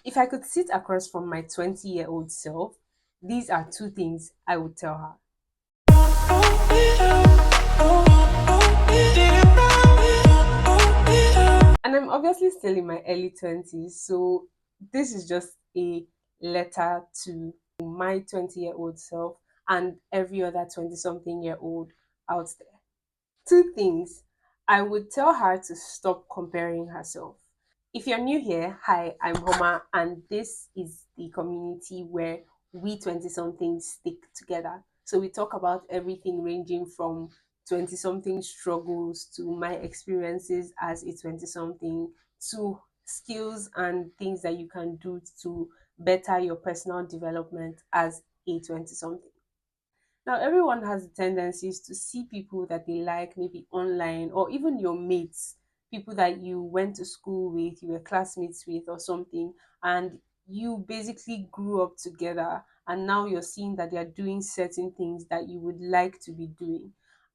If I could sit across from my 20-year-old self, these are two things I would tell her. And I'm obviously still in my early 20s, so this is just a letter to my 20-year-old self and every other 20 something year old out there. Two things. I would tell her to stop comparing herself. If you're new here, hi, I'm Homa, and this is the community where we 20 somethings stick together. So we talk about everything ranging from 20 something struggles to my experiences as a 20 something to skills and things that you can do to better your personal development as a 20 something. Now, everyone has tendencies to see people that they like, maybe online, or even your mates, people that you went to school with, you were classmates with, or something, and you basically grew up together, and now you're seeing that they're doing certain things that you would like to be doing.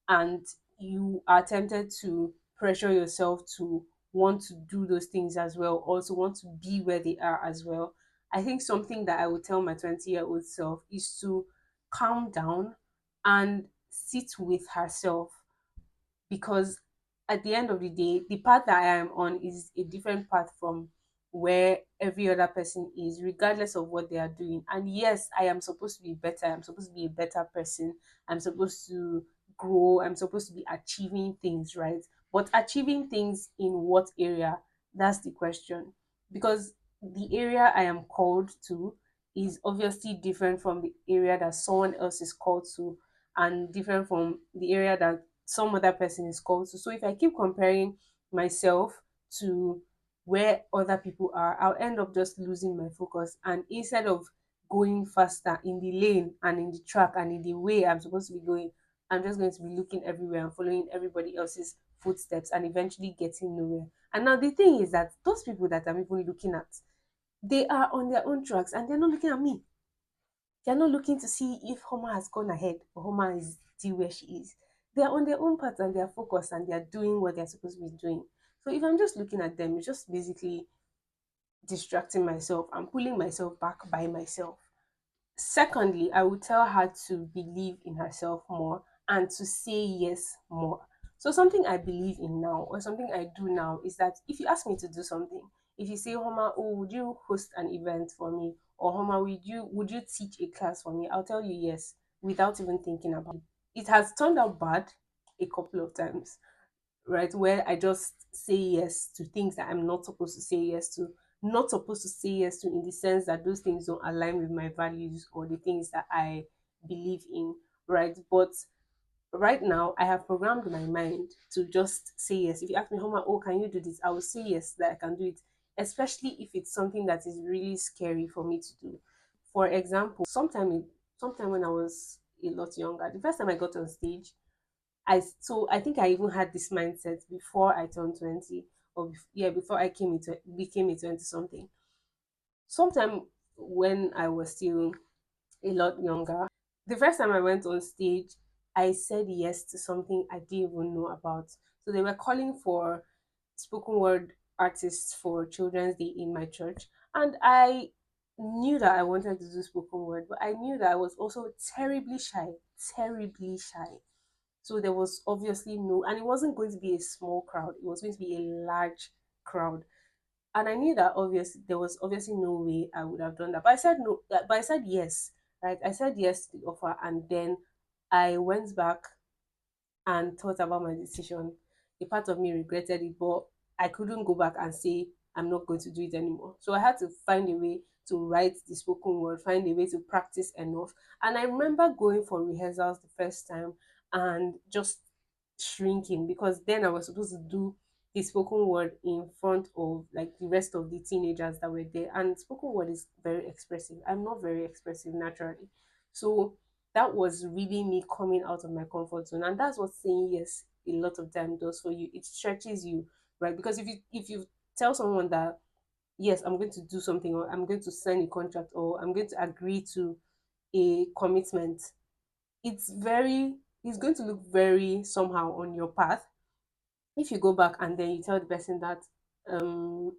And you are tempted to pressure yourself to want to do those things as well, also want to be where they are as well. I think something that I would tell my 20-year-old self is to calm down and sit with herself, because at the end of the day, the path that I am on is a different path from where every other person is, regardless of what they are doing. And yes, I am supposed to be better. I'm supposed to be a better person. I'm supposed to grow. I'm supposed to be achieving things, right? But achieving things in what area? That's the question. Because the area I am called to is obviously different from the area that someone else is called to, and different from the area that some other person is called to. So if I keep comparing myself to where other people are, I'll end up just losing my focus. And instead of going faster in the lane and in the track and in the way I'm supposed to be going, I'm just going to be looking everywhere and following everybody else's footsteps and eventually getting nowhere. And now the thing is that those people that I'm even looking at, they are on their own tracks and they're not looking at me. They're not looking to see if Homer has gone ahead or Homer is still where she is. They're on their own path and they're focused and they're doing what they're supposed to be doing. So if I'm just looking at them, it's just basically distracting myself and pulling myself back by myself. Secondly, I would tell her to believe in herself more and to say yes more. So something I believe in now or something I do now is that if you ask me to do something, if you say, Homa, oh, would you host an event for me? Or Homa, would you teach a class for me? I'll tell you yes without even thinking about it. It has turned out bad a couple of times, right? Where I just say yes to things that I'm not supposed to say yes to, not supposed to say yes to in the sense that those things don't align with my values or the things that I believe in, right? But right now, I have programmed my mind to just say yes. If you ask me, Homa, oh, can you do this? I will say yes, that I can do it, especially if it's something that is really scary for me to do. For example, sometime when I was a lot younger, the first time I got on stage, I think I even had this mindset before I turned 20, or yeah, before I became a 20 something. Sometime when I was still a lot younger, the first time I went on stage, I said yes to something I didn't even know about. So they were calling for spoken word artists for Children's Day in my church, and I knew that I wanted to do spoken word, but I knew that I was also terribly shy. So there was obviously no, and it wasn't going to be a small crowd. It was going to be a large crowd. And I knew that obviously there was obviously no way I would have done that. But I said no, but I said yes. Right? I said yes to the offer, and then I went back and thought about my decision. A part of me regretted it, but I couldn't go back and say I'm not going to do it anymore. So I had to find a way to write the spoken word, find a way to practice enough. And I remember going for rehearsals the first time and just shrinking, because then I was supposed to do the spoken word in front of like the rest of the teenagers that were there. And spoken word is very expressive. I'm not very expressive naturally. So that was really me coming out of my comfort zone. And that's what saying yes a lot of time does for you. It stretches you, right? Because if you tell someone that yes, I'm going to do something, or I'm going to sign a contract, or I'm going to agree to a commitment, it's going to look very somehow on your path if you go back and then you tell the person that um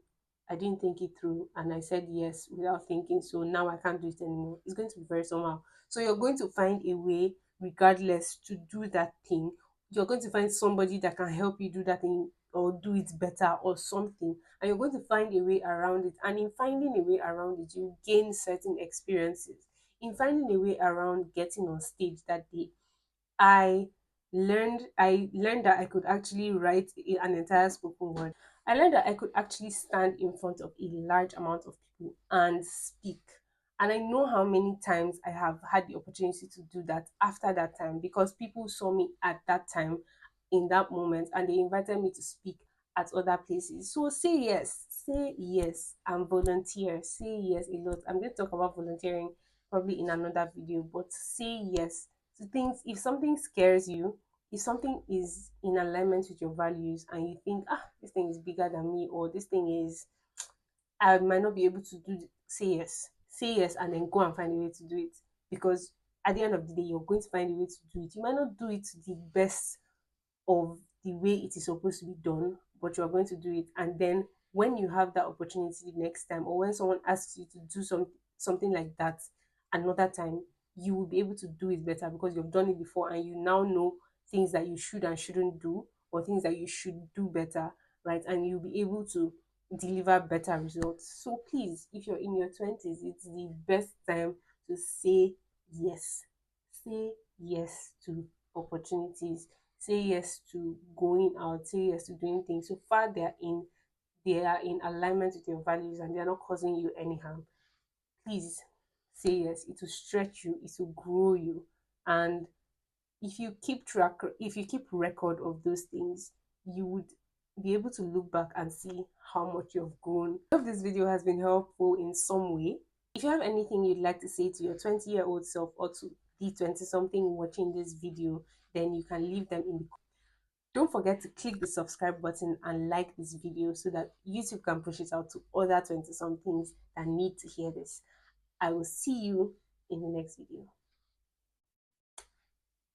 I didn't think it through and I said yes without thinking, so now I can't do it anymore. It's going to be very somehow. So you're going to find a way, regardless, to do that thing. You're going to find somebody that can help you do that thing or do it better or something. And you're going to find a way around it. And in finding a way around it, you gain certain experiences. In finding a way around getting on stage that day, I I learned that I could actually write an entire spoken word. I learned that I could actually stand in front of a large amount of people and speak. And I know how many times I have had the opportunity to do that after that time, because people saw me at that time in that moment and they invited me to speak at other places. So say yes, and volunteer. Say yes a lot. I'm going to talk about volunteering probably in another video, but say yes to things. If something scares you, if something is in alignment with your values and you think, this thing is bigger than me, or this thing is, I might not be able to do, say yes, and then go and find a way to do it. Because at the end of the day, you're going to find a way to do it. You might not do it to the best of the way it is supposed to be done, but you are going to do it. And then when you have that opportunity next time, or when someone asks you to do something like that another time, you will be able to do it better because you've done it before and you now know things that you should and shouldn't do, or things that you should do better, right? And you'll be able to deliver better results. So please, if you're in your 20s, it's the best time to say yes. Say yes to opportunities. Say yes to going out. Say yes to doing things. So far they are in alignment with your values and they are not causing you any harm. Please say yes. It will stretch you, it will grow you. And if you keep record of those things, you would be able to look back and see how much you've grown. I hope this video has been helpful in some way. If you have anything you'd like to say to your 20-year-old self or to the 20 something watching this video, then you can leave them in the. Don't forget to click the subscribe button and like this video so that YouTube can push it out to other 20 somethings that need to hear this. I will see you in the next video.